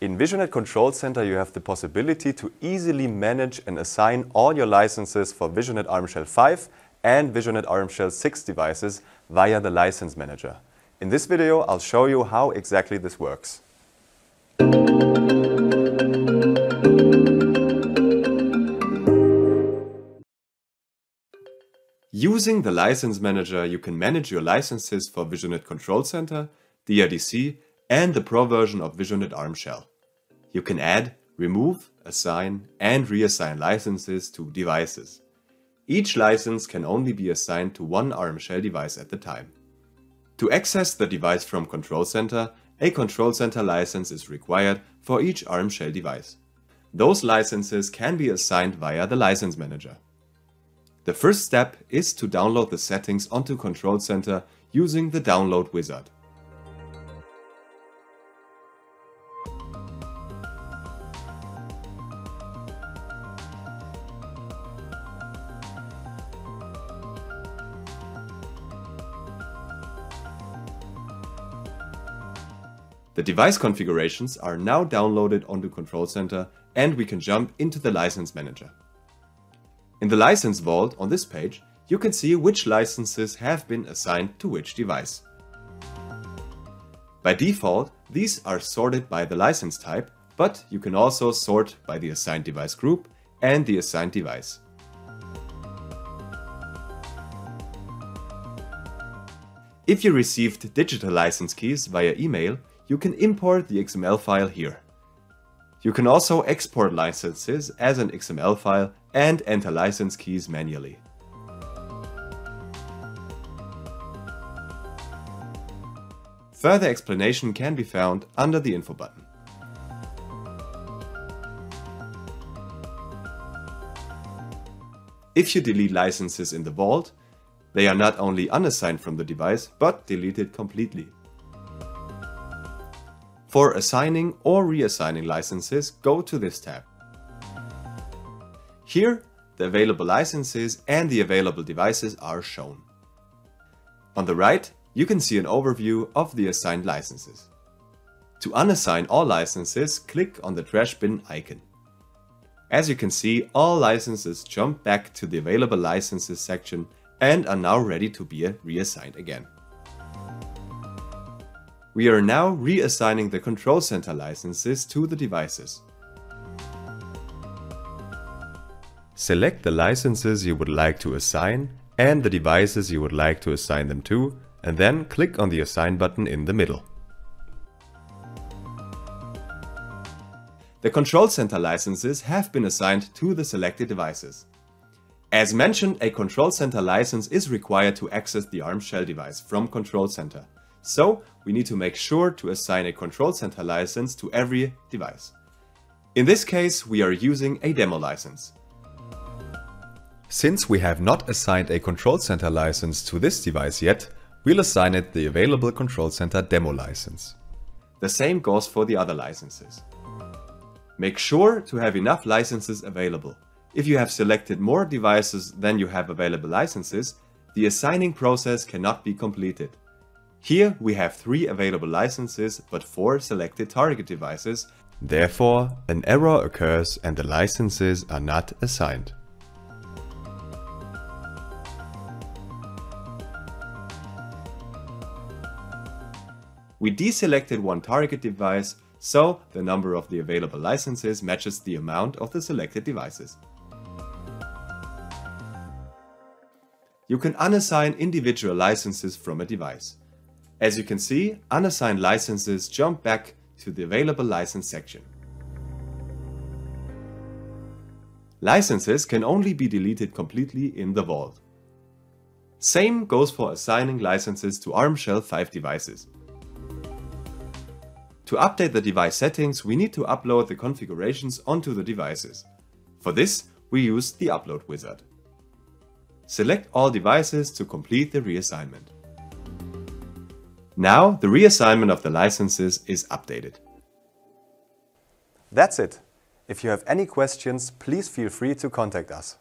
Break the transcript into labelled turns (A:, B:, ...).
A: In VisuNet Control Center, you have the possibility to easily manage and assign all your licenses for VisuNet ARM Shell 5 and VisuNet ARM Shell 6 devices via the License Manager. In this video, I'll show you how exactly this works. Using the License Manager, you can manage your licenses for VisuNet Control Center, DRDC, and the Pro version of VisuNet ARM Shell. You can add, remove, assign, and reassign licenses to devices. Each license can only be assigned to one ARM Shell device at a time. To access the device from Control Center, a Control Center license is required for each ARM Shell device. Those licenses can be assigned via the License Manager. The first step is to download the settings onto Control Center using the Download wizard. The device configurations are now downloaded onto Control Center and we can jump into the License Manager. In the License Vault on this page, you can see which licenses have been assigned to which device. By default, these are sorted by the license type, but you can also sort by the assigned device group and the assigned device. If you received digital license keys via email, you can import the XML file here. You can also export licenses as an XML file and enter license keys manually. Further explanation can be found under the info button. If you delete licenses in the vault, they are not only unassigned from the device, but deleted completely. For assigning or reassigning licenses, go to this tab. Here, the available licenses and the available devices are shown. On the right, you can see an overview of the assigned licenses. To unassign all licenses, click on the trash bin icon. As you can see, all licenses jump back to the available licenses section and are now ready to be reassigned again. We are now reassigning the Control Center licenses to the devices. Select the licenses you would like to assign and the devices you would like to assign them to, and then click on the Assign button in the middle. The Control Center licenses have been assigned to the selected devices. As mentioned, a Control Center license is required to access the ARM Shell device from Control Center. So, we need to make sure to assign a Control Center license to every device. In this case, we are using a demo license. Since we have not assigned a Control Center license to this device yet, we'll assign it the available Control Center demo license. The same goes for the other licenses. Make sure to have enough licenses available. If you have selected more devices than you have available licenses, the assigning process cannot be completed. Here we have 3 available licenses but 4 selected target devices. Therefore, an error occurs and the licenses are not assigned. We deselected one target device, so the number of the available licenses matches the amount of the selected devices. You can unassign individual licenses from a device. As you can see, unassigned licenses jump back to the available license section. Licenses can only be deleted completely in the vault. Same goes for assigning licenses to ARM Shell 5 devices. To update the device settings, we need to upload the configurations onto the devices. For this, we use the Upload wizard. Select all devices to complete the reassignment. Now the reassignment of the licenses is updated. That's it. If you have any questions, please feel free to contact us.